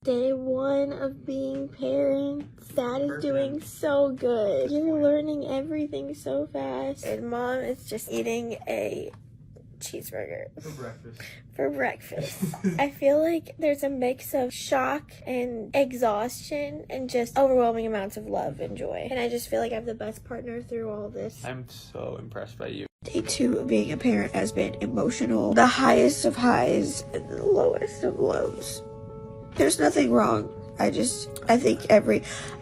Day 1 of being parents. Dad is doing so good. You're learning everything so fast. And Mom is just eating a cheeseburger for breakfast. I feel like there's a mix of shock and exhaustion and just overwhelming amounts of love and joy. And I just feel like I have the best partner through all this. I'm so impressed by you. Day 2 of being a parent has been emotional. The highest of highs and the lowest of lows. There's nothing wrong. I think I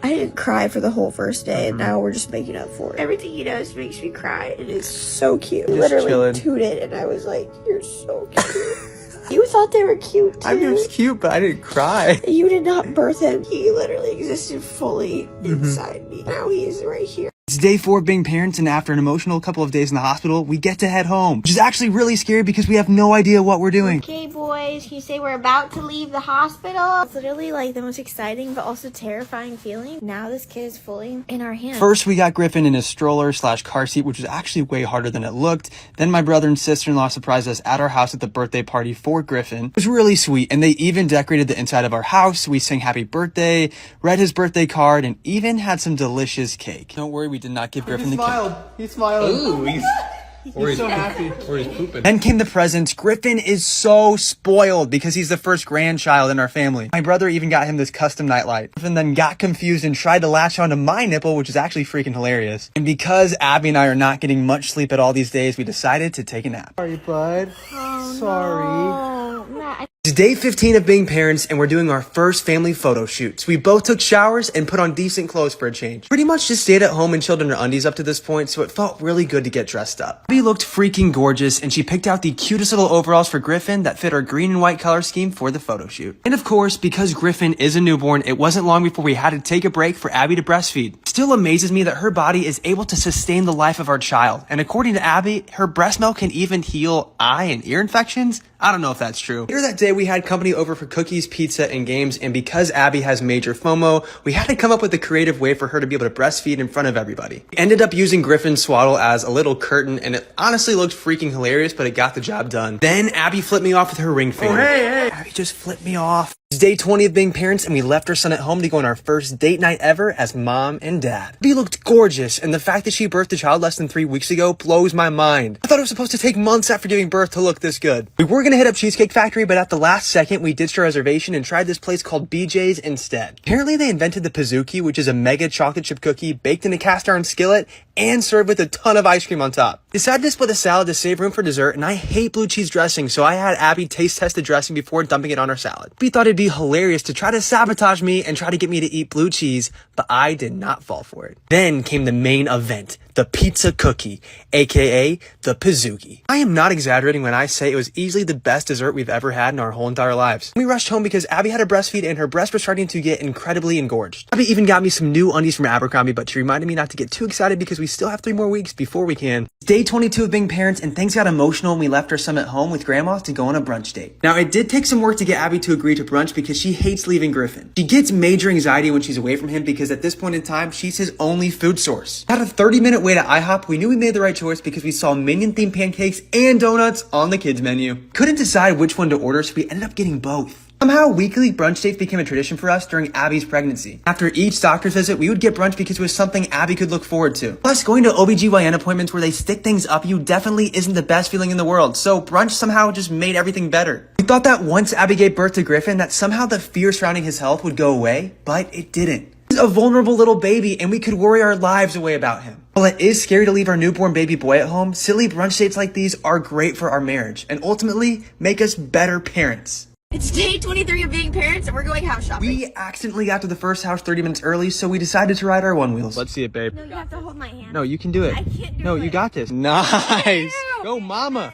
didn't cry for the whole first day, and now we're just making up for it. Everything he does makes me cry, and it's so cute. He literally tooted, and I was like, you're so cute. You thought they were cute, too. I mean, it was cute, but I didn't cry. You did not birth him. He literally existed fully inside me. Now he is right here. It's day 4 of being parents, and after an emotional couple of days in the hospital, we get to head home, which is actually really scary because we have no idea what we're doing. Okay, boys, can you say we're about to leave the hospital? It's literally like the most exciting but also terrifying feeling. Now this kid is fully in our hands. First, we got Griffin in his stroller / car seat, which was actually way harder than it looked. Then my brother and sister-in-law surprised us at our house at the birthday party for Griffin. It was really sweet, and they even decorated the inside of our house. We sang happy birthday, read his birthday card, and even had some delicious cake. Don't worry, we did not give Griffin the cake. He smiled. Ooh, He's so happy. Or he's pooping. Then came the presents. Griffin is so spoiled because he's the first grandchild in our family. My brother even got him this custom nightlight. Griffin then got confused and tried to latch onto my nipple, which is actually freaking hilarious. And because Abby and I are not getting much sleep at all these days, we decided to take a nap. Sorry, bud. Oh, Sorry. no. Matt, It's day 15 of being parents, and we're doing our first family photo shoots. We both took showers and put on decent clothes for a change. Pretty much just stayed at home and chilled in our undies up to this point, so it felt really good to get dressed up. Abby looked freaking gorgeous, and she picked out the cutest little overalls for Griffin that fit our green and white color scheme for the photo shoot. And of course, because Griffin is a newborn, it wasn't long before we had to take a break for Abby to breastfeed. It still amazes me that her body is able to sustain the life of our child, and according to Abby, her breast milk can even heal eye and ear infections. I don't know if that's true. Later that day, we had company over for cookies, pizza, and games, and because Abby has major FOMO, we had to come up with a creative way for her to be able to breastfeed in front of everybody. We ended up using Griffin's swaddle as a little curtain, and it honestly looked freaking hilarious, but it got the job done. Then Abby flipped me off with her ring finger. Oh, hey. Abby just flipped me off. It's day 20 of being parents, and we left our son at home to go on our first date night ever as mom and dad. Abby looked gorgeous, and the fact that she birthed a child less than 3 weeks ago blows my mind. I thought it was supposed to take months after giving birth to look this good. We were gonna hit up Cheesecake Factory, but at the last second, we ditched our reservation and tried this place called BJ's instead. Apparently, they invented the Pizookie, which is a mega chocolate chip cookie baked in a cast iron skillet and served with a ton of ice cream on top. Decided to split a salad to save room for dessert, and I hate blue cheese dressing, so I had Abby taste test the dressing before dumping it on our salad. We thought it'd be hilarious to try to sabotage me and try to get me to eat blue cheese, but I did not fall for it. Then came the main event, the pizza cookie, aka the Pizookie. I am not exaggerating when I say it was easily the best dessert we've ever had in our whole entire lives. We rushed home because Abby had to breastfeed and her breast was starting to get incredibly engorged. Abby even got me some new undies from Abercrombie, but she reminded me not to get too excited because we still have 3 more weeks before we can. It's day 22 of being parents, and things got emotional and we left our son at home with grandma to go on a brunch date. Now, it did take some work to get Abby to agree to brunch because she hates leaving Griffin. She gets major anxiety when she's away from him because at this point in time, she's his only food source. At a 30-minute wait at IHOP, we knew we made the right choice because we saw Minion-themed pancakes and donuts on the kids menu. Couldn't decide which one to order, so we ended up getting both. Somehow, weekly brunch dates became a tradition for us during Abby's pregnancy. After each doctor's visit, we would get brunch because it was something Abby could look forward to. Plus, going to OBGYN appointments where they stick things up you definitely isn't the best feeling in the world, so brunch somehow just made everything better. We thought that once Abby gave birth to Griffin, that somehow the fear surrounding his health would go away, but it didn't. He's a vulnerable little baby, and we could worry our lives away about him. While it is scary to leave our newborn baby boy at home, silly brunch dates like these are great for our marriage, and ultimately make us better parents. it's day 23 of being parents, and we're going house shopping. We accidentally got to the first house 30 minutes early, so we decided to ride our one wheels. Let's see it, babe. No, you have to hold my hand. No, you can do it. I can't do No, it. you got this. Nice. Go, mama.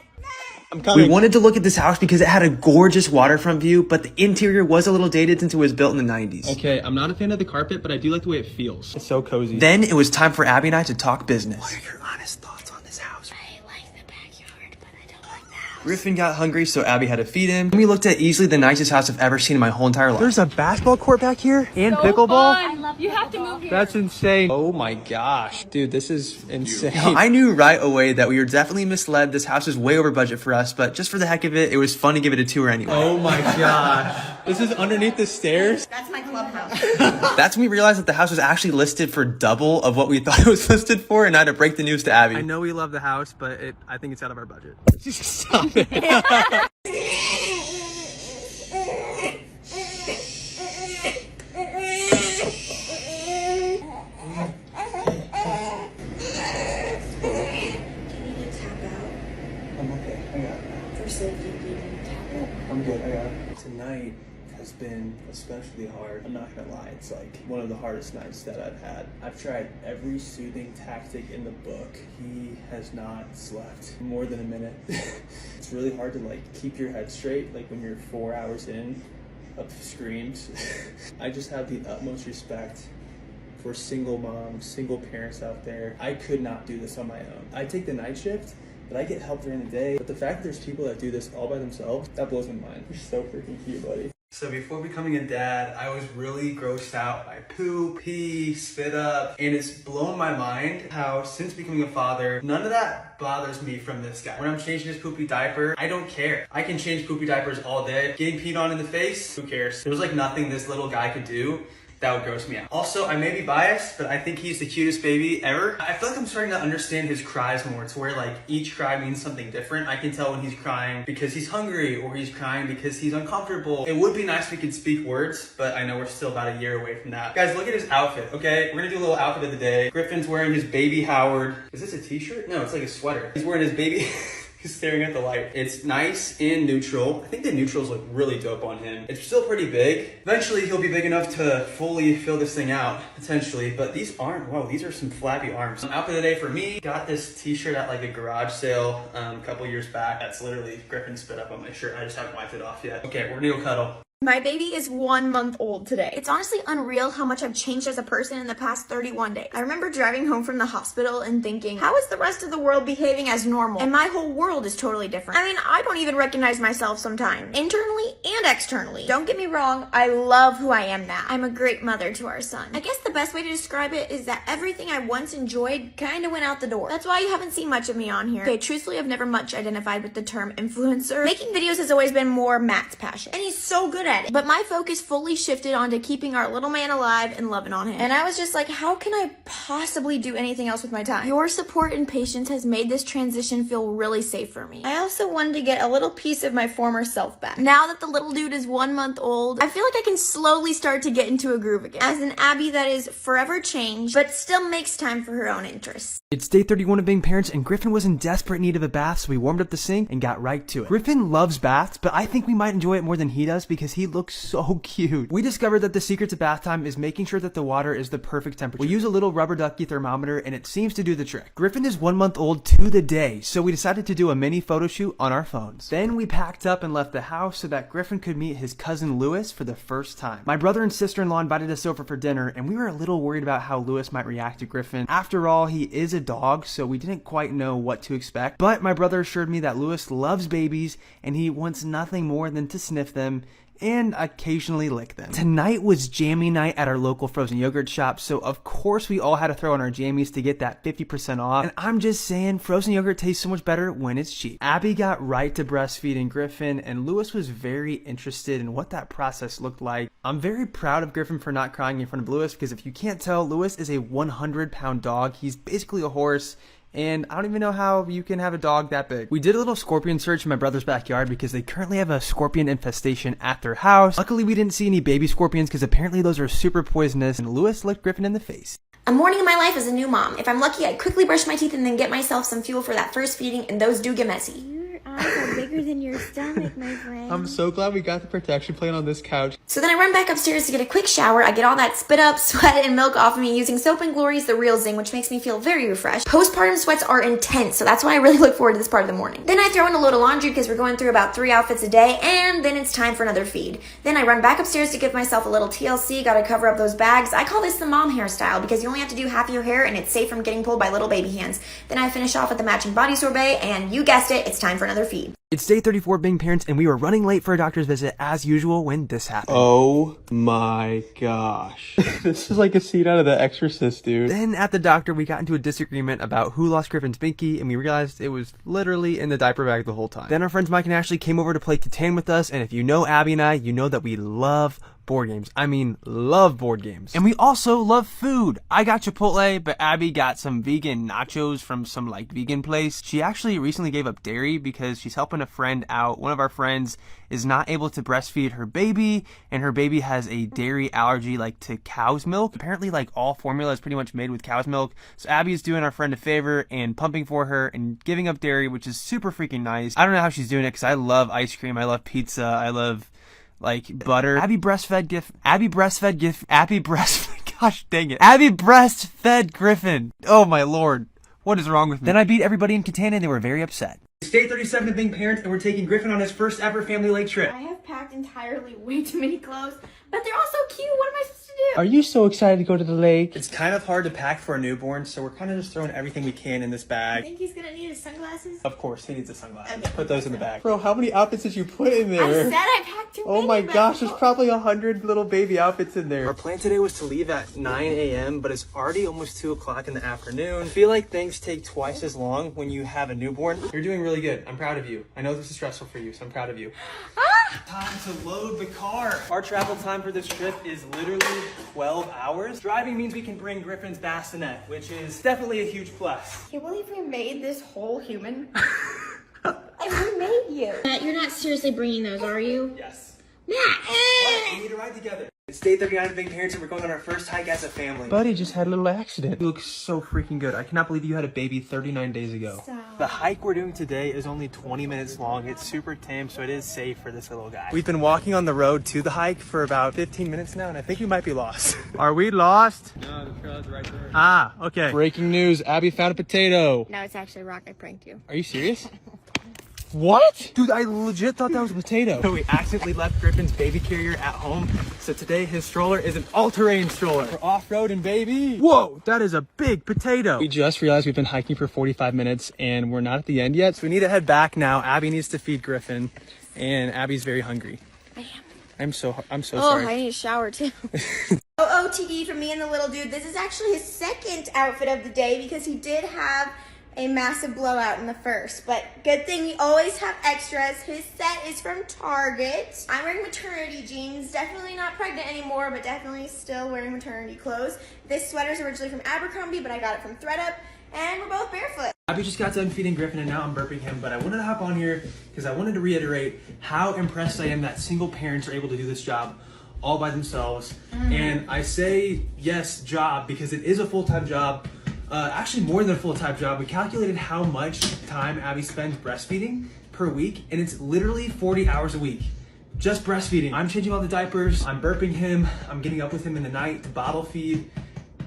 I'm coming. We wanted to look at this house because it had a gorgeous waterfront view, but the interior was a little dated since it was built in the 90s. Okay, I'm not a fan of the carpet, but I do like the way it feels. It's so cozy. Then it was time for Abby and I to talk business. What are your honest thoughts on this house? I like the backyard, but I don't like the house. Griffin got hungry, so Abby had to feed him. We looked at easily the nicest house I've ever seen in my whole entire life. There's a basketball court back here and pickleball. I love you have to move here. That's insane. Oh my gosh. Dude, this is insane. I knew right away that we were definitely misled. This house was way over budget for us, but just for the heck of it, it was fun to give it a tour anyway. Oh my gosh. This is underneath the stairs? That's my clubhouse. That's when we realized that the house was actually listed for double of what we thought it was listed for, and I had to break the news to Abby. I know we love the house, but I think it's out of our budget. Stop it. I'm okay. I got it. For safety, you need to tap out. I'm good. I got it. Tonight has been especially hard. I'm not gonna lie. It's like one of the hardest nights that I've had. I've tried every soothing tactic in the book. He has not slept more than a minute. It's really hard to like keep your head straight, like when you're 4 hours in of screams. I just have the utmost respect for single moms, single parents out there. I could not do this on my own. I take the night shift, but I get help during the day. But the fact that there's people that do this all by themselves, that blows my mind. You're so freaking cute, buddy. So before becoming a dad, I was really grossed out by poo, pee, spit up, and it's blown my mind how since becoming a father, none of that bothers me from this guy. When I'm changing his poopy diaper, I don't care. I can change poopy diapers all day. Getting peed on in the face, who cares? There's like nothing this little guy could do that would gross me out. Also, I may be biased, but I think he's the cutest baby ever. I feel like I'm starting to understand his cries more. It's where like each cry means something different. I can tell when he's crying because he's hungry or he's crying because he's uncomfortable. It would be nice if we could speak words, but I know we're still about a year away from that. Guys, look at his outfit, okay? We're gonna do a little outfit of the day. Griffin's wearing his baby Howard. Is this a t-shirt? No, it's like a sweater. He's wearing his baby... He's staring at the light. It's nice and neutral. I think the neutrals look really dope on him. It's still pretty big. Eventually, he'll be big enough to fully fill this thing out, potentially. But these aren't. Whoa, these are some flappy arms. Outfit of the day for me. Got this t-shirt at like a garage sale a couple years back. That's literally Griffin spit up on my shirt. I just haven't wiped it off yet. Okay, we're gonna go cuddle. My baby is 1 month old today. It's honestly unreal how much I've changed as a person in the past 31 days. I remember driving home from the hospital and thinking, how is the rest of the world behaving as normal? And my whole world is totally different. I mean, I don't even recognize myself sometimes, internally and externally. Don't get me wrong, I love who I am now. I'm a great mother to our son. I guess the best way to describe it is that everything I once enjoyed kind of went out the door. That's why you haven't seen much of me on here. Okay, truthfully, I've never much identified with the term influencer. Making videos has always been more Matt's passion, and he's so good at it. But my focus fully shifted onto keeping our little man alive and loving on him. And I was just like, how can I possibly do anything else with my time? Your support and patience has made this transition feel really safe for me. I also wanted to get a little piece of my former self back. Now that the little dude is 1 month old, I feel like I can slowly start to get into a groove again. As an Abby that is forever changed, but still makes time for her own interests. It's day 31 of being parents, and Griffin was in desperate need of a bath, so we warmed up the sink and got right to it. Griffin loves baths, but I think we might enjoy it more than he does because he looks so cute. We discovered that the secret to bath time is making sure that the water is the perfect temperature. We use a little rubber ducky thermometer, and it seems to do the trick. Griffin is 1 month old to the day, so we decided to do a mini photo shoot on our phones. Then we packed up and left the house so that Griffin could meet his cousin Lewis for the first time. My brother and sister-in-law invited us over for dinner, and we were a little worried about how Lewis might react to Griffin. After all, he is a dog, so we didn't quite know what to expect. But my brother assured me that Lewis loves babies, and he wants nothing more than to sniff them and occasionally lick them. Tonight was jammy night at our local frozen yogurt shop, so of course we all had to throw in our jammies to get that 50% off. And I'm just saying, frozen yogurt tastes so much better when it's cheap. Abby got right to breastfeeding Griffin, and Lewis was very interested in what that process looked like. I'm very proud of Griffin for not crying in front of Lewis, because if you can't tell, Lewis is a 100-pound dog. He's basically a horse. And I don't even know how you can have a dog that big. We did a little scorpion search in my brother's backyard because they currently have a scorpion infestation at their house. Luckily, we didn't see any baby scorpions because apparently those are super poisonous, and Lewis licked Griffin in the face. A morning in my life as a new mom. If I'm lucky, I quickly brush my teeth and then get myself some fuel for that first feeding, and those do get messy. Your eyes are bigger than your stomach, my friend. I'm so glad we got the protection plan on this couch. So then I run back upstairs to get a quick shower. I get all that spit up, sweat, and milk off of me using Soap & Glory's The Real Zing, which makes me feel very refreshed. Postpartum sweats are intense, so that's why I really look forward to this part of the morning. Then I throw in a load of laundry because we're going through about 3 outfits a day, and then it's time for another feed. Then I run back upstairs to give myself a little TLC, gotta cover up those bags. I call this the mom hairstyle because you only have to do half of your hair and it's safe from getting pulled by little baby hands. Then I finish off with the matching body sorbet, and you guessed it, it's time for another feed. It's day 34 of being parents, and we were running late for a doctor's visit as usual when this happened. Oh my gosh. This is like a scene out of The Exorcist, dude. Then at the doctor, we got into a disagreement about who lost Griffin's binky, and we realized it was literally in the diaper bag the whole time. Then our friends Mike and Ashley came over to play Catan with us, and if you know Abby and I, you know that we love board games. I mean, love board games. And we also love food. I got Chipotle, but Abby got some vegan nachos from some like vegan place. She actually recently gave up dairy because she's helping a friend out. One of our friends is not able to breastfeed her baby, and her baby has a dairy allergy like to cow's milk. Apparently like all formula is pretty much made with cow's milk. So Abby's doing our friend a favor and pumping for her and giving up dairy, which is super freaking nice. I don't know how she's doing it because I love ice cream. I love pizza. I love like butter. Abby breastfed Griffin. Oh my lord. What is wrong with me? Then I beat everybody in Catan and they were very upset. It's day 37 of being parents and we're taking Griffin on his first ever family lake trip. I have packed entirely way too many clothes, but they're all so cute. What am I supposed to do? Are you so excited to go to the lake? It's kind of hard to pack for a newborn, so we're kind of just throwing everything we can in this I bag. think he's gonna need his sunglasses. Of course, he needs the sunglasses. Okay. Put those in the bag. Bro, how many outfits did you put in I there? said I packed too many. Oh my but- gosh, there's probably 100 little baby outfits in there. Our plan today was to leave at 9 a.m., but it's already almost 2 o'clock in the afternoon. I feel like things take twice as long when you have a newborn. You're doing really good. I'm proud of you. I know this is stressful for you, so I'm proud of you. Time to load the car. Our travel time for this trip is literally 12 hours. Driving means we can bring Griffin's bassinet, which is definitely a huge plus. Can you believe we made this whole human? And we made you. Matt, you're not seriously bringing those, are you? Yes. Matt! We need to ride together. It's day 39 of being parents and we're going on our first hike as a family. Buddy just had a little accident. You look so freaking good. I cannot believe you had a baby 39 days ago. Stop. The hike we're doing today is only 20 minutes long. It's super tame, so it is safe for this little guy. We've been walking on the road to the hike for about 15 minutes now, and I think we might be lost. Are we lost? No, the trail's right there. Ah, okay. Breaking news, Abby found a potato. No, it's actually Rock. I pranked you. Are you serious? What? Dude, I legit thought that was a potato. So we accidentally left Griffin's baby carrier at home, so today his stroller is an all-terrain stroller. We're off-roading, baby. Whoa, that is a big potato. We just realized we've been hiking for 45 minutes and we're not at the end yet, so we need to head back now. Abby needs to feed Griffin, and Abby's very hungry. I am. I'm so Oh, sorry. I need a shower too. OOTD from me and the little dude. This is actually his second outfit of the day because he did have a massive blowout in the first, but good thing we always have extras. His set is from Target. I'm wearing maternity jeans, definitely not pregnant anymore, but definitely still wearing maternity clothes. This sweater is originally from Abercrombie, but I got it from ThredUp, and we're both barefoot. Abby just got done feeding Griffin and now I'm burping him, but I wanted to hop on here because I wanted to reiterate how impressed I am that single parents are able to do this job all by themselves. And I say yes, job, because it is a full-time job. Actually more than a full-time job. We calculated how much time Abby spends breastfeeding per week, and it's literally 40 hours a week. Just breastfeeding. I'm changing all the diapers, I'm burping him, I'm getting up with him in the night to bottle feed,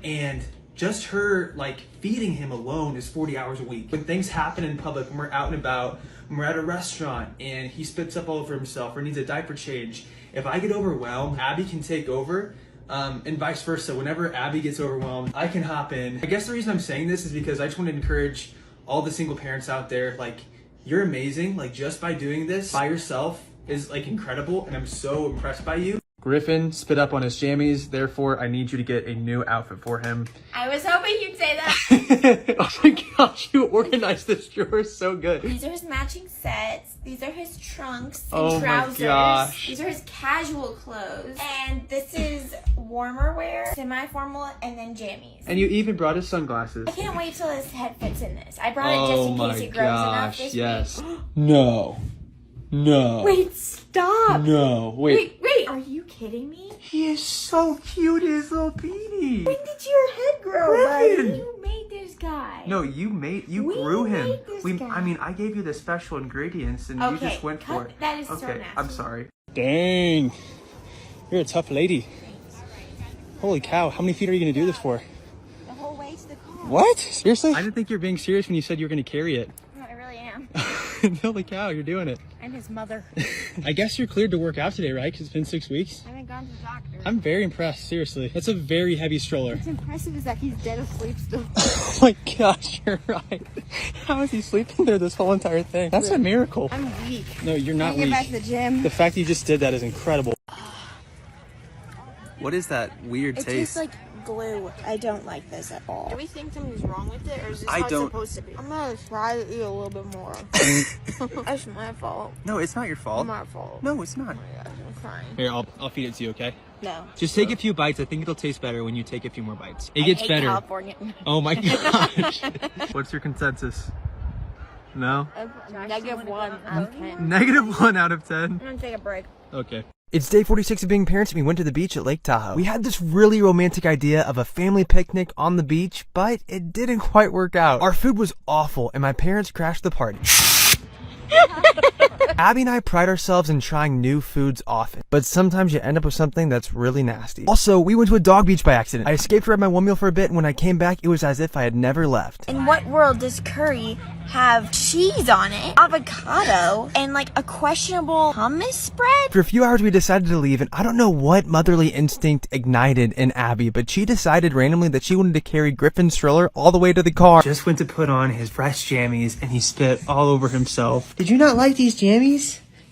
and just her like feeding him alone is 40 hours a week. When things happen in public, when we're out and about, when we're at a restaurant and he spits up all over himself or needs a diaper change, if I get overwhelmed, Abby can take over. And vice versa. Whenever Abby gets overwhelmed, I can hop in. I guess the reason I'm saying this is because I just want to encourage all the single parents out there. Like, you're amazing. Like, just by doing this by yourself is like incredible, and I'm so impressed by you. Griffin spit up on his jammies, therefore I need you to get a new outfit for him. I was hoping you'd say that. Oh my gosh, you organized this drawer so good. These are his matching sets. These are his trunks and Oh my trousers. gosh. These are his casual clothes. And this is warmer wear, semi-formal, and then jammies. And you even brought his sunglasses. I can't wait till his head fits in this. I brought it just in case it grows enough this week. No. No. Wait, stop. No. Wait. Wait, are you kidding me? He is so cute, his little beanie. When did your head grow, buddy? Griffin. You made this guy. No, you We grew him. made this guy. I mean, I gave you the special ingredients and you Okay, just went for cut- it. that is so okay, nasty. I'm sorry. Dang. You're a tough lady. Holy cow. How many feet are you going to do this for? The whole way to the car. What? Seriously? I didn't think you were being serious when you said you were going to carry it. No, I really am. Holy cow, you're doing it. And his mother. I guess you're cleared to work out today, right? Because it's been 6 weeks. I haven't gone to the doctor. I'm very impressed, seriously. That's a very heavy stroller. What's impressive is that he's dead asleep still. Oh my gosh, you're right. How is he sleeping there this whole entire thing? That's a miracle. I'm weak. No, you're not Can I weak. get back to the gym? The fact that you just did that is incredible. What is that weird It tastes like glue. I don't like this at all. Do we think something's wrong with it, or is this I how don't- it's supposed to be? I'm gonna try to eat a little bit more. That's my fault. No, it's not your fault. My fault. No, it's not. Oh my gosh, I'm crying. Here, I'll feed it to you, okay? No. Just take a few bites. I think it'll taste better when you take a few more bites. It I gets hate better. California. Oh my gosh. What's your consensus? No? -1 out of 10. -1 out of 10. I'm gonna take a break. Okay. It's day 46 of being parents and we went to the beach at Lake Tahoe. We had this really romantic idea of a family picnic on the beach, but it didn't quite work out. Our food was awful and my parents crashed the party. Abby and I pride ourselves in trying new foods often, but sometimes you end up with something that's really nasty. Also, we went to a dog beach by accident. I escaped to ride my one meal for a bit, and when I came back, it was as if I had never left. In what world does curry have cheese on it, avocado, and like a questionable hummus spread? For a few hours, we decided to leave, and I don't know what motherly instinct ignited in Abby, but she decided randomly that she wanted to carry Griffin's stroller all the way to the car. Just went to put on his fresh jammies, and he spit all over himself. Did you not like these jammies?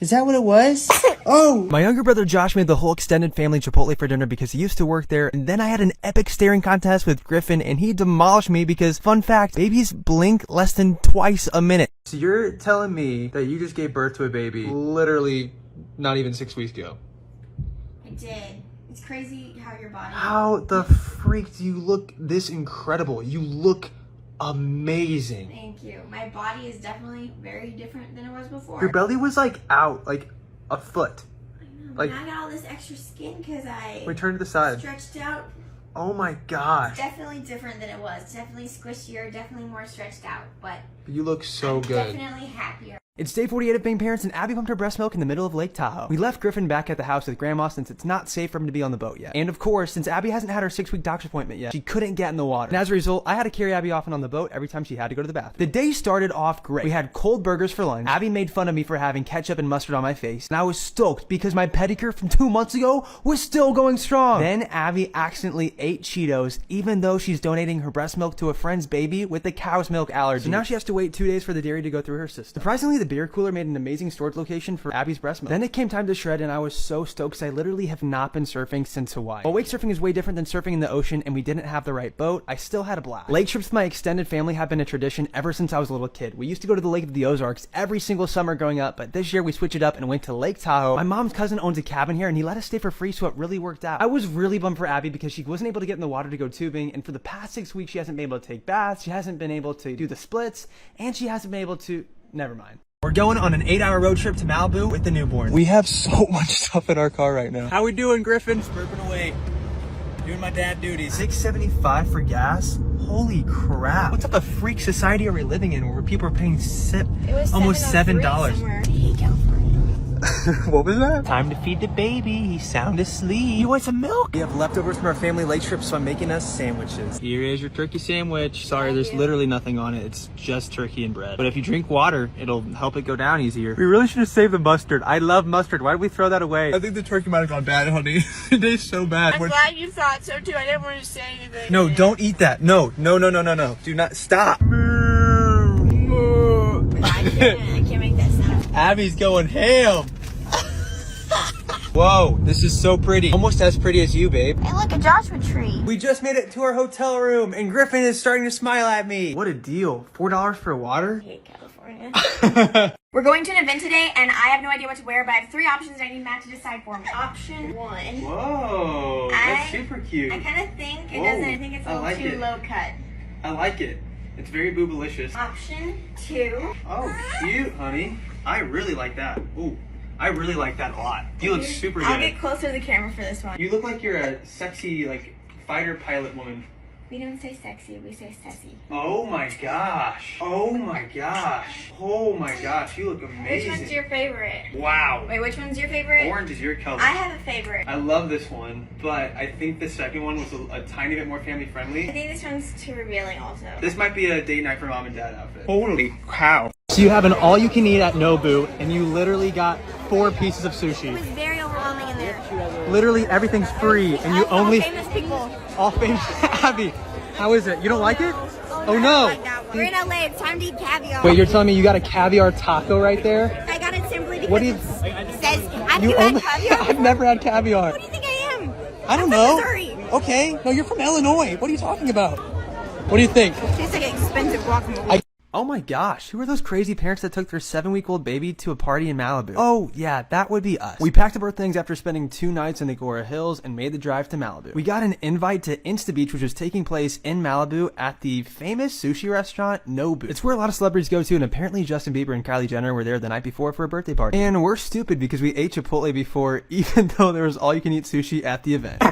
Is that what it was? Oh! My younger brother Josh made the whole extended family Chipotle for dinner because he used to work there, and then I had an epic staring contest with Griffin, and he demolished me because, fun fact, babies blink less than twice a minute. So you're telling me that you just gave birth to a baby literally not even 6 weeks ago? I did. It's crazy how your body. How the freak do you look this incredible? You look amazing. Thank you. My body is definitely very different than it was before. Your belly was like out, like a foot. I know, like- but I got all this extra skin because I Wait, turn to the side. stretched out. Oh my gosh. Definitely different than it was. Definitely squishier. Definitely more stretched out. But You look so I'm good. definitely happier. It's day 48 of being parents, and Abby pumped her breast milk in the middle of Lake Tahoe. We left Griffin back at the house with Grandma since it's not safe for him to be on the boat yet. And of course, since Abby hasn't had her 6-week doctor's appointment yet, she couldn't get in the water. And as a result, I had to carry Abby off and on the boat every time she had to go to the bathroom. The day started off great. We had cold burgers for lunch. Abby made fun of me for having ketchup and mustard on my face, and I was stoked because my pedicure from 2 months ago was still going strong. Then Abby accidentally ate Cheetos, even though she's donating her breast milk to a friend's baby with the cow's milk allergy. So now she has to wait 2 days for the dairy to go through her system. Surprisingly, the beer cooler made an amazing storage location for Abby's breast milk. Then it came time to shred, and I was so stoked because I literally have not been surfing since Hawaii. While wake surfing is way different than surfing in the ocean, and we didn't have the right boat, I still had a blast. Lake trips with my extended family have been a tradition ever since I was a little kid. We used to go to the Lake of the Ozarks every single summer growing up, but this year we switched it up and went to Lake Tahoe. My mom's cousin owns a cabin here, and he let us stay for free, so it really worked out. I was really bummed for Abby because she wasn't able to get in the water to go tubing, and for the past 6 weeks she hasn't been able to take baths, she hasn't been able to do the splits, and she hasn't been able to... Never mind. We're going on an 8-hour road trip to Malibu with the newborn. We have so much stuff in our car right now. How we doing, Griffin? Burping away. Doing my dad duties. $6.75 for gas? Holy crap. What type of freak society are we living in where people are paying almost $7? I hate California. What was that? Time to feed the baby. He's sound asleep. You want some milk? We have leftovers from our family lake trip, so I'm making us sandwiches. Here is your turkey sandwich. Sorry, there's literally nothing on it. It's just turkey and bread. But if you drink water, it'll help it go down easier. We really should have saved the mustard. I love mustard. Why did we throw that away? I think the turkey might have gone bad, honey. It tastes so bad. I'm glad you thought so too. I didn't want to say anything. No, don't eat that. No. Do not. Stop. I can't make that sound. Abby's going ham. Whoa, this is so pretty. Almost as pretty as you, babe. Hey, look, a Joshua tree. We just made it to our hotel room, and Griffin is starting to smile at me. What a deal. $4 for water? I hate California. We're going to an event today, and I have no idea what to wear, but I have 3 options and I need Matt to decide for me. Option 1. Whoa, that's super cute. I kind of think it Whoa, doesn't. I think it's a I little like too it. low cut. I like it. It's very boobalicious. Option 2. Oh, cute, honey. I really like that. Ooh, I really like that a lot. You look super I'll good. get closer to the camera for this one. You look like you're a sexy, like, fighter pilot woman. We don't say sexy, we say sassy. Oh my gosh. Oh my gosh. Oh my gosh. You look amazing. Which one's your favorite? Wow. Wait, which one's your favorite? Orange is your color. I have a favorite. I love this one, but I think the second one was a tiny bit more family I friendly. think this one's too revealing also. This might be a date night for mom and dad outfit. Holy cow. So you have an all-you-can-eat at Nobu, and you literally got 4 pieces of sushi. It was very overwhelming in there. Literally everything's free, and you only... All famous people. All famous. Abby, how is it? You don't like it? Oh no! We're in LA. It's time to eat caviar. Wait, you're telling me you got a caviar taco right there? I got it simply because What do you- it says, have You you had only... caviar? I've never had caviar. What do you think I am? I don't I'm know. from Missouri. Okay, no, you're from Illinois. What are you talking about? What do you think? Tastes like expensive guacamole. Oh my gosh, who are those crazy parents that took their 7-week-old baby to a party in Malibu? Oh yeah, that would be us. We packed up our things after spending 2 nights in the Agora Hills and made the drive to Malibu. We got an invite to Insta Beach, which was taking place in Malibu at the famous sushi restaurant Nobu. It's where a lot of celebrities go to, and apparently Justin Bieber and Kylie Jenner were there the night before for a birthday party. And we're stupid because we ate Chipotle before, even though there was all-you-can-eat sushi at the event.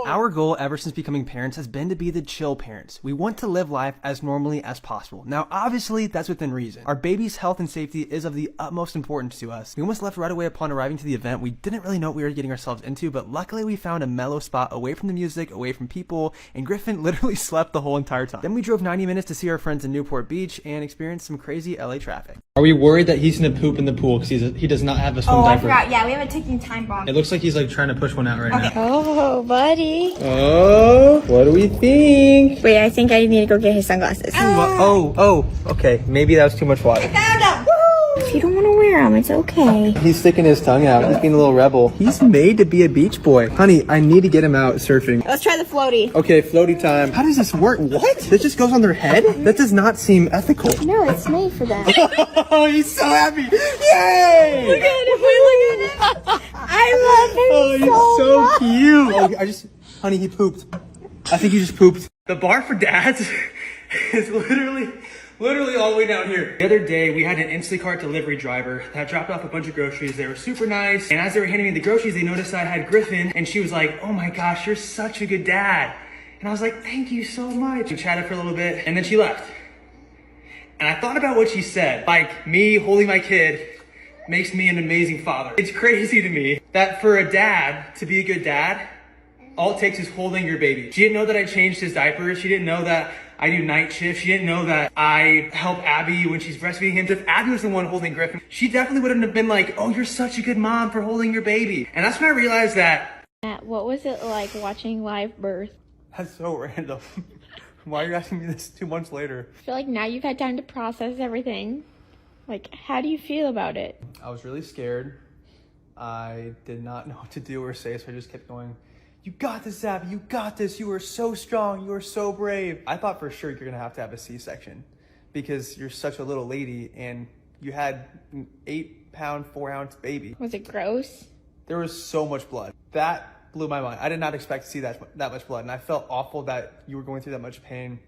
Our goal ever since becoming parents has been to be the chill parents. We want to live life as normally as possible. Now, obviously, that's within reason. Our baby's health and safety is of the utmost importance to us. We almost left right away upon arriving to the event. We didn't really know what we were getting ourselves into, but luckily we found a mellow spot away from the music, away from people, and Griffin literally slept the whole entire time. Then we drove 90 minutes to see our friends in Newport Beach and experienced some crazy LA traffic. Are we worried that he's gonna poop in the pool because he does not have a swim I diaper? forgot. Yeah, we have a ticking time bomb. It looks like he's like trying to push one out right now. Oh, buddy. Oh, what do we think? Wait, I think I need to go get his sunglasses. Oh, okay. Maybe that was too much water. Found him! If you don't want to wear them, it's okay. He's sticking his tongue out. He's being a little rebel. He's made to be a beach boy. Honey, I need to get him out surfing. Let's try the floaty. Okay, floaty time. How does this work? What? This just goes on their head? That does not seem ethical. No, it's made for them. Oh, he's so happy. Yay! Look at him. Look at him. I love him Oh, he's so cute. Oh, honey, he pooped. I think he just pooped. The bar for dads is literally all the way down here. The other day, we had an Instacart delivery driver that dropped off a bunch of groceries. They were super nice. And as they were handing me the groceries, they noticed I had Griffin. And she was like, oh my gosh, you're such a good dad. And I was like, thank you so much. We chatted for a little bit, and then she left. And I thought about what she said. Like, me holding my kid makes me an amazing father. It's crazy to me that for a dad to be a good dad, all it takes is holding your baby. She didn't know that I changed his diapers. She didn't know that I do night shifts. She didn't know that I help Abby when she's breastfeeding him. If Abby was the one holding Griffin, she definitely wouldn't have been like, oh, you're such a good mom for holding your baby. And that's when I realized that. Matt, what was it like watching live birth? That's so random. Why are you asking me this 2 months later? I feel like now you've had time to process everything. Like, how do you feel about it? I was really scared. I did not know what to do or say, so I just kept going, you got this, Abby, you got this. You are so strong. You are so brave. I thought for sure you're going to have a C-section because you're such a little lady and you had an 8-pound, 4-ounce baby. Was it gross? There was so much blood. That blew my mind. I did not expect to see that much blood, and I felt awful that you were going through that much pain.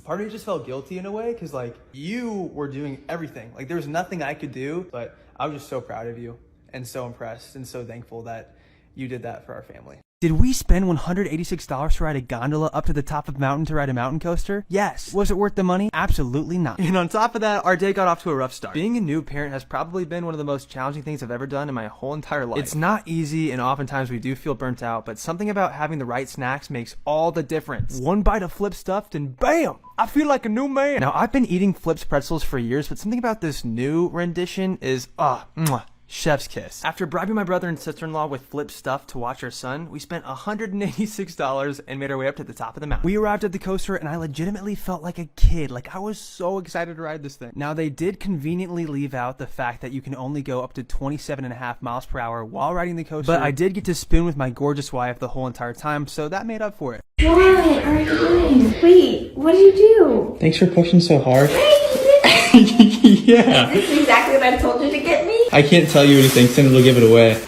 Part of me just felt guilty in a way because, like, you were doing everything. Like, there was nothing I could do, but I was just so proud of you and so impressed and so thankful that you did that for our family. Did we spend $186 to ride a gondola up to the top of a mountain to ride a mountain coaster? Yes. Was it worth the money? Absolutely not. And on top of that, our day got off to a rough start. Being a new parent has probably been one of the most challenging things I've ever done in my whole entire life. It's not easy, and oftentimes we do feel burnt out, but something about having the right snacks makes all the difference. One bite of Flip stuffed and bam! I feel like a new man. Now, I've been eating Flip's pretzels for years, but something about this new rendition is, chef's kiss. After bribing my brother and sister-in-law with Flip stuff to watch our son, we spent $186 and made our way up to the top of the mountain. We arrived at the coaster and I legitimately felt like a kid. Like, I was so excited to ride this thing. Now, they did conveniently leave out the fact that you can only go up to 27.5 miles per hour while riding the coaster, but I did get to spoon with my gorgeous wife the whole entire time, so that made up for it. What are you doing? Wait, what did you do? Thanks for pushing so hard. Yeah. This is exactly what I told you to get me. I can't tell you anything, Cindy will give it away.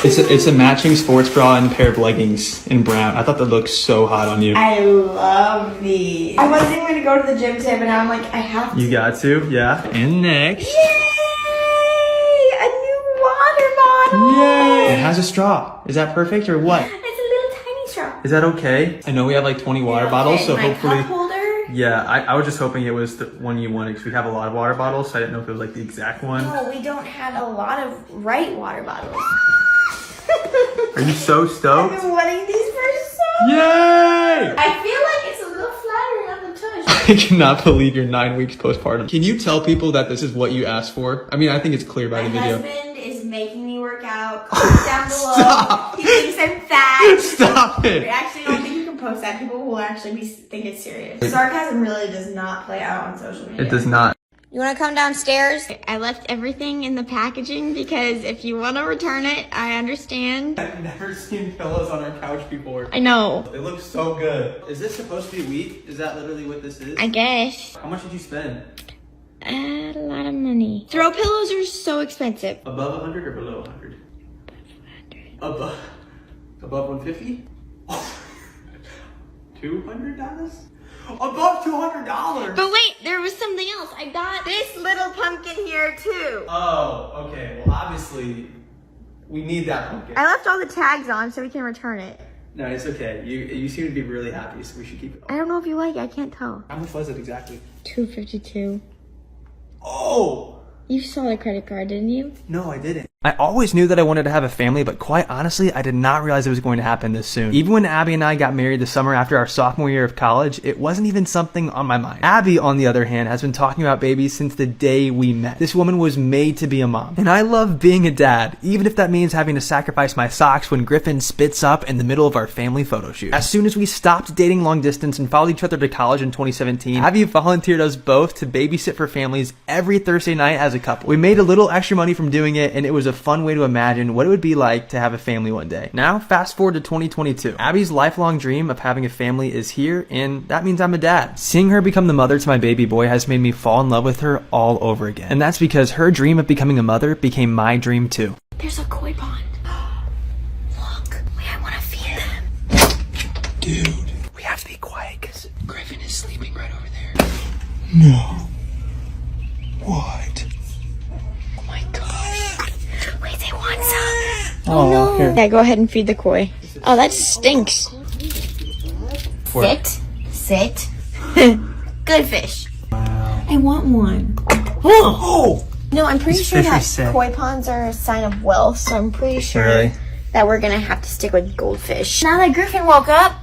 It's a matching sports bra and a pair of leggings in brown. I thought that looked so hot on you. I love these. I wasn't even going to go to the gym today, but now I'm like, I have to. You got to, yeah. And next. Yay! A new water bottle! Yay! It has a straw. Is that perfect or what? It's a little tiny straw. Is that okay? I know we have like 20 water bottles, so my hopefully. cup holder. Yeah, I was just hoping it was the one you wanted because we have a lot of water bottles, so I didn't know if it was like the exact one. No, we don't have a lot of right water bottles. Are you so stoked? I've been wanting these for so long. Yay! I feel like it's a little flattering on the touch. I cannot believe you're 9 weeks postpartum. Can you tell people that this is what you asked for? I mean, I think it's clear by the My video. husband is making me work out. Comment down below. Stop. He thinks I'm fat. Stop I it. actually don't think you can post that. People will actually think it's serious. Sarcasm really does not play out on social media. It does not. You want to come downstairs? I left everything in the packaging because if you want to return it, I understand. I've never seen pillows on our couch before. I know. They look so good. Is this supposed to be wheat? Is that literally what this is? I guess. How much did you spend? A lot of money. Throw pillows are so expensive. Above 100 or below 100? Above 150? $200? Above $200! But wait, there was something else. I got this little pumpkin here too. Oh, okay. Well, obviously, we need that pumpkin. I left all the tags on so we can return it. No, it's okay. You seem to be really happy, so we should keep it. I don't know if you like it. I can't tell. How much was it exactly? $252. Oh! You saw the credit card, didn't you? No, I didn't. I always knew that I wanted to have a family, but quite honestly, I did not realize it was going to happen this soon. Even when Abby and I got married the summer after our sophomore year of college, it wasn't even something on my mind. Abby, on the other hand, has been talking about babies since the day we met. This woman was made to be a mom. And I love being a dad, even if that means having to sacrifice my socks when Griffin spits up in the middle of our family photo shoot. As soon as we stopped dating long distance and followed each other to college in 2017, Abby volunteered us both to babysit for families every Thursday night as a couple. We made a little extra money from doing it, and it was a fun way to imagine what it would be like to have a family one day. Now, fast forward to 2022. Abby's lifelong dream of having a family is here, and that means I'm a dad. Seeing her become the mother to my baby boy has made me fall in love with her all over again. And that's because her dream of becoming a mother became my dream too. There's a koi pond. Look, wait, I want to feed them. Dude, we have to be quiet because Griffin is sleeping right over there. No. What? Oh my gosh. Wait, they want some. Oh, no. Here. Yeah, go ahead and feed the koi. Oh, that stinks. Sit. Good fish. Wow. I want one. Oh! No, I'm pretty These sure fish are that sick. koi ponds are a sign of wealth, so I'm pretty sure Really? that we're gonna have to stick with goldfish. Now that Griffin woke up,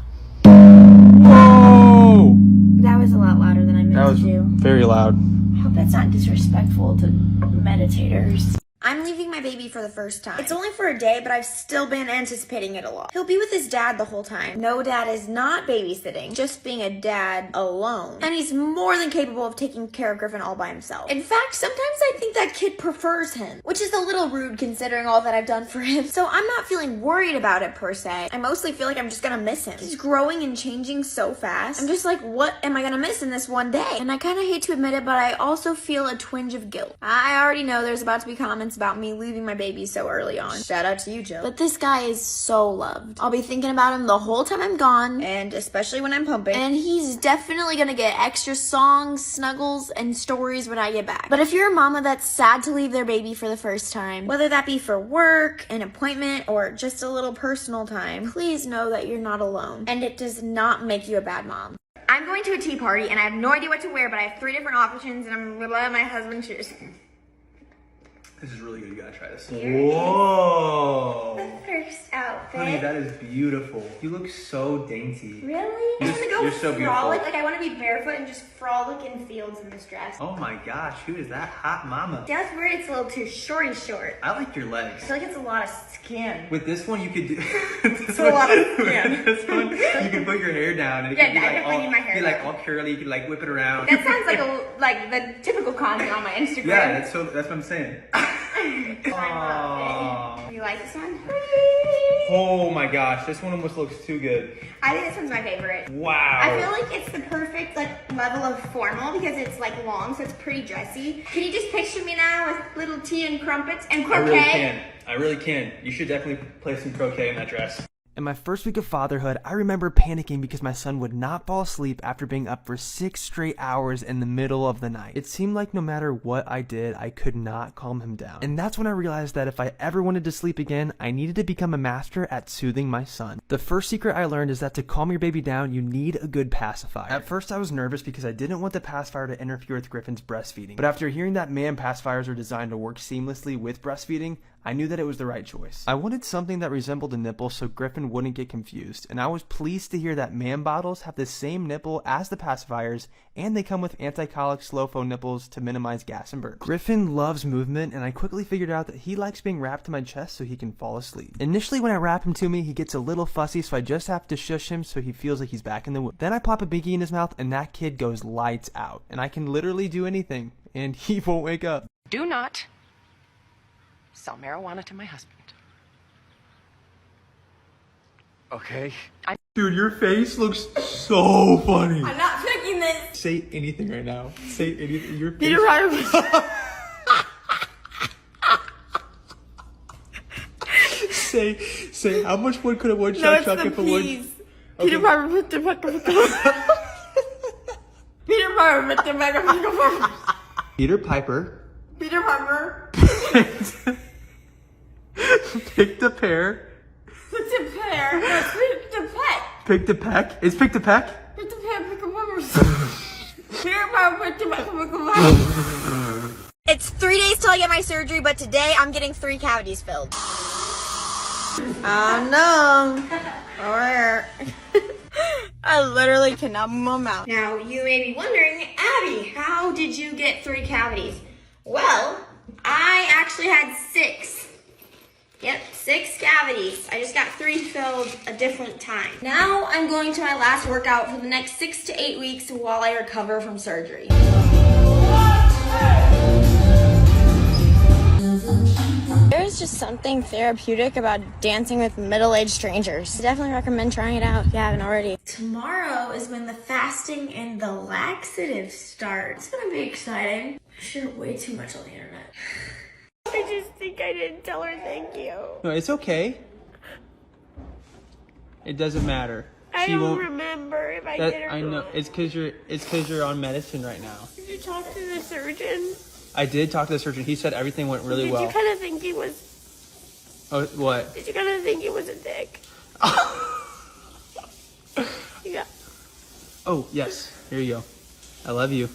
Whoa! that was a lot louder than I meant That was to do. very loud. I hope that's not disrespectful to meditators. I'm leaving my baby for the first time. It's only for a day, but I've still been anticipating it a lot. He'll be with his dad the whole time. No, dad is not babysitting, just being a dad alone. And he's more than capable of taking care of Griffin all by himself. In fact, sometimes I think that kid prefers him, which is a little rude considering all that I've done for him. So I'm not feeling worried about it per se. I mostly feel like I'm just gonna miss him. He's growing and changing so fast. I'm just like, what am I gonna miss in this one day? And I kind of hate to admit it, but I also feel a twinge of guilt. I already know there's about to be comments about me leaving my baby so early on. Shout out to you, Joe. But this guy is so loved. I'll be thinking about him the whole time I'm gone, and especially when I'm pumping. And he's definitely gonna get extra songs, snuggles, and stories when I get back. But if you're a mama that's sad to leave their baby for the first time, whether that be for work, an appointment, or just a little personal time, please know that you're not alone. And it does not make you a bad mom. I'm going to a tea party, and I have no idea what to wear, but I have 3 different options, and I'm gonna let my husband choose. This is really good. You gotta try this. Here is Whoa! the first outfit. Honey, that is beautiful. You look so dainty. Really? I You're- want to go you're so beautiful. frolic. Like, I want to be barefoot and just frolic in fields in this dress. Oh my gosh, who is that hot mama? That's weird. It's a little too short. I like your legs. I feel like it's a lot of skin. With this one, you could do. It's a lot of skin. With this one, you can put your hair down and it Yeah, could be I like definitely all, need my hair be like down. all curly. You could like whip it around. That sounds like the typical content on my Instagram. Yeah, that's what I'm saying. Aww. You like this one? Oh my gosh, this one almost looks too good. I think this one's my favorite. Wow. I feel like it's the perfect level of formal because it's long, so it's pretty dressy. Can you just picture me now with little tea and crumpets and I croquet? really can. I really can. You should definitely play some croquet in that dress. In my first week of fatherhood, I remember panicking because my son would not fall asleep after being up for 6 straight hours in the middle of the night. It seemed like no matter what I did, I could not calm him down. And that's when I realized that if I ever wanted to sleep again, I needed to become a master at soothing my son. The first secret I learned is that to calm your baby down, you need a good pacifier. At first I was nervous because I didn't want the pacifier to interfere with Griffin's breastfeeding. But after hearing that man pacifiers are designed to work seamlessly with breastfeeding, I knew that it was the right choice. I wanted something that resembled a nipple so Griffin wouldn't get confused, and I was pleased to hear that man bottles have the same nipple as the pacifiers, and they come with anti-colic slow flow nipples to minimize gas and burps. Griffin loves movement, and I quickly figured out that he likes being wrapped to my chest so he can fall asleep. Initially when I wrap him to me, he gets a little fussy, so I just have to shush him so he feels like he's back in the womb. Then I pop a binky in his mouth, and that kid goes lights out, and I can literally do anything, and he won't wake up. Do not sell marijuana to my husband. Okay. Dude, your face looks so funny. I'm not picking this. Say anything right now. Say anything. Your face. Peter Parker. Say how much wood could a woodchuck No, it's chuck the if a wood? peas. Peter Parker put the Peter Parker put the Peter Piper Peter Parker picked a pear. put the pear. No, it's pick the peck. Picked a peck. It's picked a peck. Put the pear. Pick a pepper. Peter Parker put the peck. It's 3 days till I get my surgery, but today I'm getting 3 cavities filled. Oh no. Where? I literally cannot move my mouth. Now, you may be wondering, Abby, how did you get 3 cavities? Well, I actually had 6. Yep, 6 cavities. I just got 3 filled a different time. Now I'm going to my last workout for the next 6 to 8 weeks while I recover from surgery. There's just something therapeutic about dancing with middle-aged strangers. I definitely recommend trying it out if you haven't already. Tomorrow is when the fasting and the laxatives start. It's gonna be exciting. I shared way too much on the internet. I just think I didn't tell her thank you. No, it's okay. It doesn't matter. I She don't won't. remember if I did or I know. not. It's because you're on medicine right now. Did you talk to the surgeon? I did talk to the surgeon. He said everything went really Did well. you kind of think he was? Oh, what? Did you kind of think he was a dick? Yeah. Oh, yes. Here you go. I love you.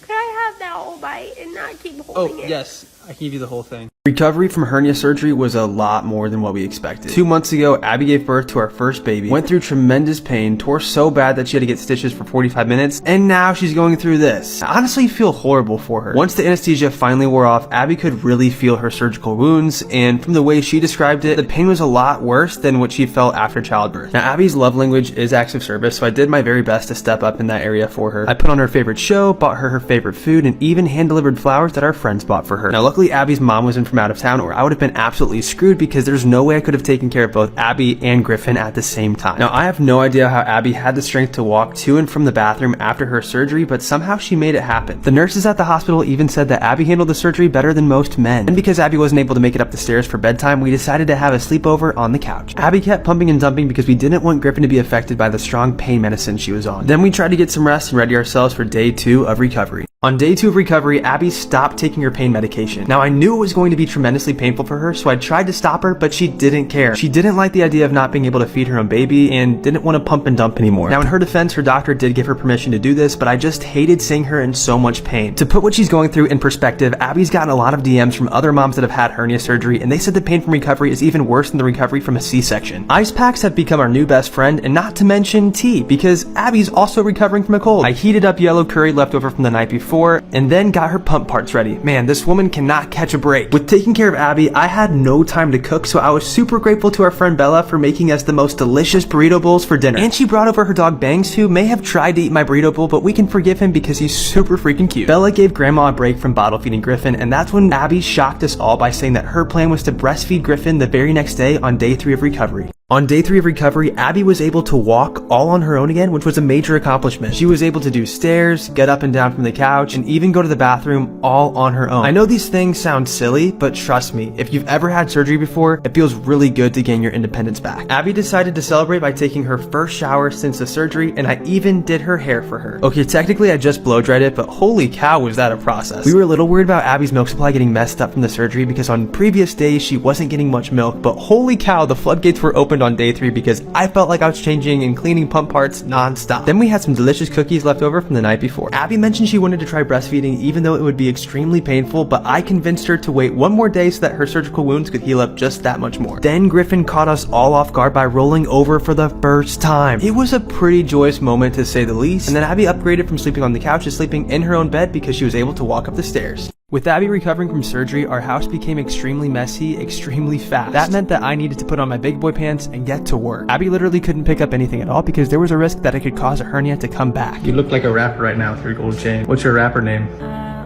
Could I have that whole bite and not keep holding it? Yes. I can give you the whole thing. Recovery from hernia surgery was a lot more than what we expected. 2 months ago, Abby gave birth to our first baby, went through tremendous pain, tore so bad that she had to get stitches for 45 minutes, and now she's going through this. I honestly feel horrible for her. Once the anesthesia finally wore off, Abby could really feel her surgical wounds, and from the way she described it, the pain was a lot worse than what she felt after childbirth. Now, Abby's love language is acts of service, so I did my very best to step up in that area for her. I put on her favorite show, bought her favorite food, and even hand-delivered flowers that our friends bought for her. Now, luckily, Abby's mom was in from out of town, or I would have been absolutely screwed because there's no way I could have taken care of both Abby and Griffin at the same time. Now, I have no idea how Abby had the strength to walk to and from the bathroom after her surgery, but somehow she made it happen. The nurses at the hospital even said that Abby handled the surgery better than most men. And because Abby wasn't able to make it up the stairs for bedtime, we decided to have a sleepover on the couch. Abby kept pumping and dumping because we didn't want Griffin to be affected by the strong pain medicine she was on. Then we tried to get some rest and ready ourselves for day 2 of recovery. On day 2 of recovery, Abby stopped taking her pain medication. Now, I knew it was going to be tremendously painful for her, so I tried to stop her, but she didn't care. She didn't like the idea of not being able to feed her own baby and didn't want to pump and dump anymore. Now, in her defense, her doctor did give her permission to do this, but I just hated seeing her in so much pain. To put what she's going through in perspective, Abby's gotten a lot of DMs from other moms that have had hernia surgery, and they said the pain from recovery is even worse than the recovery from a C-section. Ice packs have become our new best friend, and not to mention tea, because Abby's also recovering from a cold. I heated up yellow curry left over from the night before, and then got her pump parts ready. Man, this woman cannot catch a break. With taking care of Abby, I had no time to cook, so I was super grateful to our friend Bella for making us the most delicious burrito bowls for dinner. And she brought over her dog Bangs, who may have tried to eat my burrito bowl, but we can forgive him because he's super freaking cute. Bella gave Grandma a break from bottle feeding Griffin, and that's when Abby shocked us all by saying that her plan was to breastfeed Griffin the very next day on day 3 of recovery. On day 3 of recovery, Abby was able to walk all on her own again, which was a major accomplishment. She was able to do stairs, get up and down from the couch, and even go to the bathroom all on her own. I know these things sound silly, but trust me, if you've ever had surgery before, it feels really good to gain your independence back. Abby decided to celebrate by taking her first shower since the surgery, and I even did her hair for her. Okay, technically I just blow dried it, but holy cow was that a process. We were a little worried about Abby's milk supply getting messed up from the surgery because on previous days she wasn't getting much milk, but holy cow, the floodgates were open opened on day 3 because I felt like I was changing and cleaning pump parts non-stop. Then we had some delicious cookies left over from the night before. Abby mentioned she wanted to try breastfeeding even though it would be extremely painful, but I convinced her to wait one more day so that her surgical wounds could heal up just that much more. Then Griffin caught us all off guard by rolling over for the first time. It was a pretty joyous moment to say the least, and then Abby upgraded from sleeping on the couch to sleeping in her own bed because she was able to walk up the stairs. With Abby recovering from surgery, our house became extremely messy, extremely fast. That meant that I needed to put on my big boy pants and get to work. Abby literally couldn't pick up anything at all because there was a risk that it could cause a hernia to come back. You look like a rapper right now with your gold chain. What's your rapper name?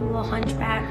Little Hunchback.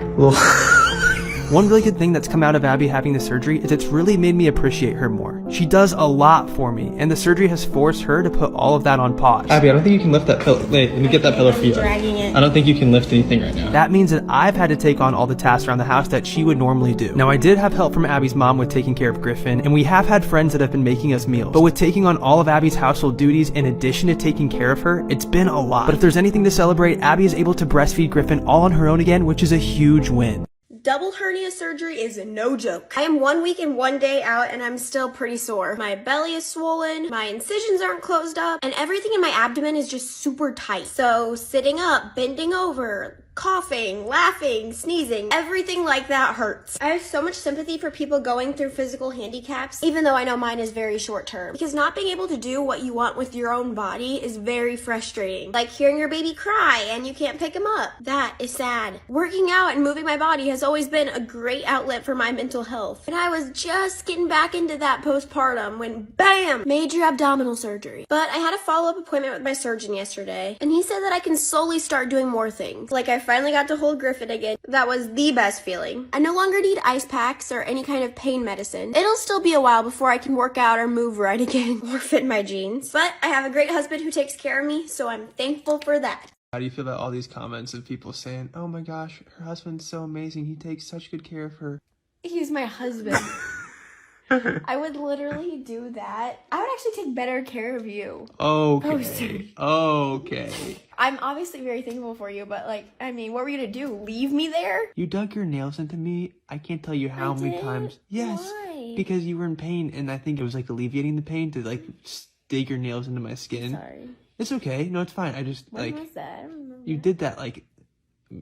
One really good thing that's come out of Abby having the surgery is it's really made me appreciate her more. She does a lot for me, and the surgery has forced her to put all of that on pause. Abby, I don't think you can lift that pillow. Wait, let me get that pillow for you. Dragging it. I don't think you can lift anything right now. That means that I've had to take on all the tasks around the house that she would normally do. Now, I did have help from Abby's mom with taking care of Griffin, and we have had friends that have been making us meals. But with taking on all of Abby's household duties in addition to taking care of her, it's been a lot. But if there's anything to celebrate, Abby is able to breastfeed Griffin all on her own again, which is a huge win. Double hernia surgery is no joke. I am 1 week and 1 day out and I'm still pretty sore. My belly is swollen, my incisions aren't closed up, and everything in my abdomen is just super tight. So sitting up, bending over, coughing, laughing, sneezing, everything like that hurts. I have so much sympathy for people going through physical handicaps, even though I know mine is very short term. Because not being able to do what you want with your own body is very frustrating. Like hearing your baby cry and you can't pick him up. That is sad. Working out and moving my body has always been a great outlet for my mental health. And I was just getting back into that postpartum when BAM! Major abdominal surgery. But I had a follow-up appointment with my surgeon yesterday, and he said that I can slowly start doing more things. Like I finally got to hold Griffin again. That was the best feeling. I no longer need ice packs or any kind of pain medicine. It'll still be a while before I can work out or move right again or fit my jeans. But I have a great husband who takes care of me, so I'm thankful for that. How do you feel about all these comments of people saying, oh my gosh, her husband's so amazing, he takes such good care of her? He's my husband. I would literally do that. I would actually take better care of you. Okay. Okay. I'm obviously very thankful for you, but like, I mean, what were you gonna do? Leave me there? You dug your nails into me. I can't tell you how many times. Yes. Why? Because you were in pain, and I think it was like alleviating the pain to like dig your nails into my skin. Sorry. It's okay. No, it's fine. I just When was that? I don't remember. you did that like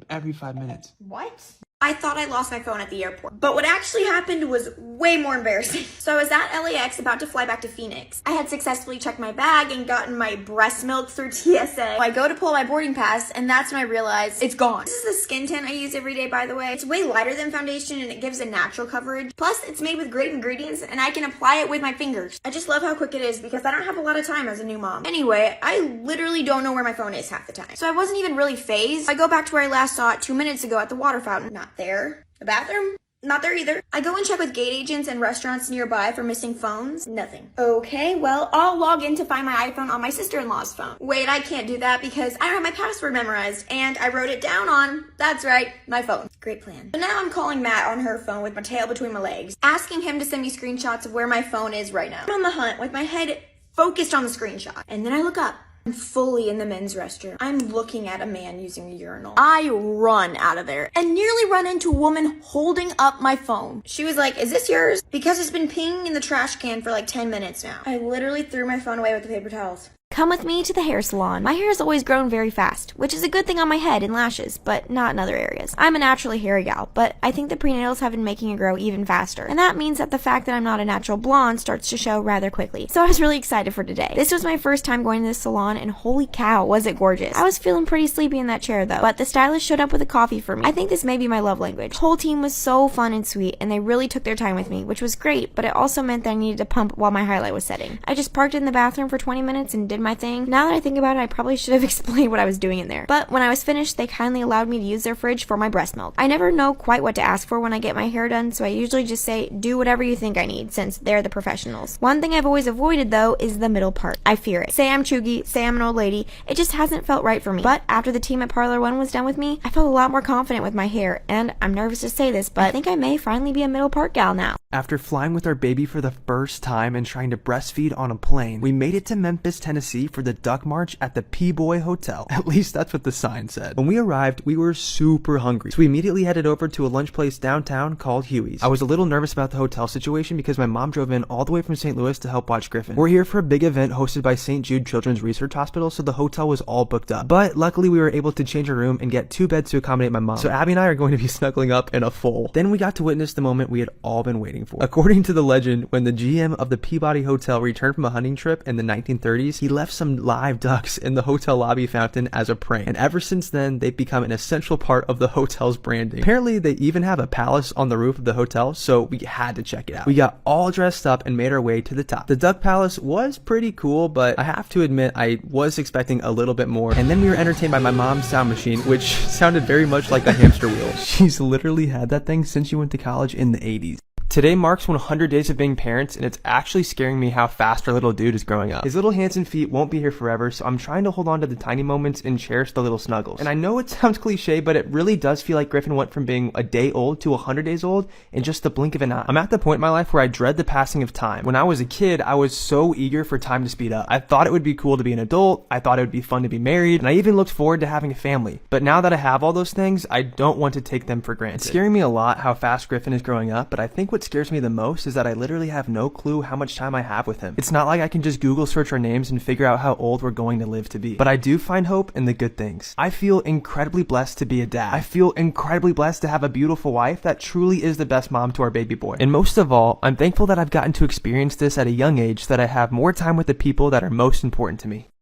every 5 minutes. What? I thought I lost my phone at the airport, but what actually happened was way more embarrassing. So I was at LAX about to fly back to Phoenix. I had successfully checked my bag and gotten my breast milk through TSA. I go to pull my boarding pass, and that's when I realize it's gone. This is the skin tint I use every day, by the way. It's way lighter than foundation, and it gives a natural coverage. Plus, it's made with great ingredients, and I can apply it with my fingers. I just love how quick it is because I don't have a lot of time as a new mom. Anyway, I literally don't know where my phone is half the time. So I wasn't even really phased. I go back to where I last saw it 2 minutes ago at the water fountain. Not there. The bathroom? Not there either. I go and check with gate agents and restaurants nearby for missing phones. Nothing. Okay, well, I'll log in to find my iPhone on my sister-in-law's phone. Wait, I can't do that because I don't have my password memorized, and I wrote it down on, that's right, my phone. Great plan. So now I'm calling Matt on her phone with my tail between my legs, asking him to send me screenshots of where my phone is right now. I'm on the hunt with my head focused on the screenshot, and then I look up. I'm fully in the men's restroom. I'm looking at a man using a urinal. I run out of there and nearly run into a woman holding up my phone. She was like, is this yours? Because it's been pinging in the trash can for like 10 minutes now. I literally threw my phone away with the paper towels. Come with me to the hair salon. My hair has always grown very fast, which is a good thing on my head and lashes, but not in other areas. I'm a naturally hairy gal, but I think the prenatals have been making it grow even faster. And that means that the fact that I'm not a natural blonde starts to show rather quickly. So I was really excited for today. This was my first time going to this salon, and holy cow, was it gorgeous. I was feeling pretty sleepy in that chair though, but the stylist showed up with a coffee for me. I think this may be my love language. The whole team was so fun and sweet, and they really took their time with me, which was great, but it also meant that I needed to pump while my highlight was setting. I just parked in the bathroom for 20 minutes and did my thing. Now that I think about it, I probably should have explained what I was doing in there. But when I was finished, they kindly allowed me to use their fridge for my breast milk. I never know quite what to ask for when I get my hair done, so I usually just say, do whatever you think I need, since they're the professionals. One thing I've always avoided, though, is the middle part. I fear it. Say I'm chuggy, say I'm an old lady, it just hasn't felt right for me. But after the team at Parlor One was done with me, I felt a lot more confident with my hair, and I'm nervous to say this, but I think I may finally be a middle part gal now. After flying with our baby for the first time and trying to breastfeed on a plane, we made it to Memphis, Tennessee for the Duck March at the P-Boy Hotel. At least that's what the sign said. When we arrived, we were super hungry, so we immediately headed over to a lunch place downtown called Huey's. I was a little nervous about the hotel situation because my mom drove in all the way from St. Louis to help watch Griffin. We're here for a big event hosted by St. Jude Children's Research Hospital, so the hotel was all booked up. But luckily we were able to change our room and get 2 beds to accommodate my mom. So Abby and I are going to be snuggling up in a full. Then we got to witness the moment we had all been waiting for. According to the legend, when the GM of the Peabody Hotel returned from a hunting trip in the 1930s, he left some live ducks in the hotel lobby fountain as a prank. And ever since then, they've become an essential part of the hotel's branding. Apparently, they even have a palace on the roof of the hotel, so we had to check it out. We got all dressed up and made our way to the top. The Duck Palace was pretty cool, but I have to admit, I was expecting a little bit more. And then we were entertained by my mom's sound machine, which sounded very much like a hamster wheel. She's literally had that thing since she went to college in the 80s. Today marks 100 days of being parents, and it's actually scaring me how fast our little dude is growing up. His little hands and feet won't be here forever, so I'm trying to hold on to the tiny moments and cherish the little snuggles. And I know it sounds cliche, but it really does feel like Griffin went from being a day old to 100 days old in just the blink of an eye. I'm at the point in my life where I dread the passing of time. When I was a kid, I was so eager for time to speed up. I thought it would be cool to be an adult, I thought it would be fun to be married, and I even looked forward to having a family. But now that I have all those things, I don't want to take them for granted. It's scaring me a lot how fast Griffin is growing up, but I think what scares me the most is that I literally have no clue how much time I have with him. It's not like I can just Google search our names and figure out how old we're going to live to be. But I do find hope in the good things. I feel incredibly blessed to be a dad. I feel incredibly blessed to have a beautiful wife that truly is the best mom to our baby boy. And most of all, I'm thankful that I've gotten to experience this at a young age so that I have more time with the people that are most important to me.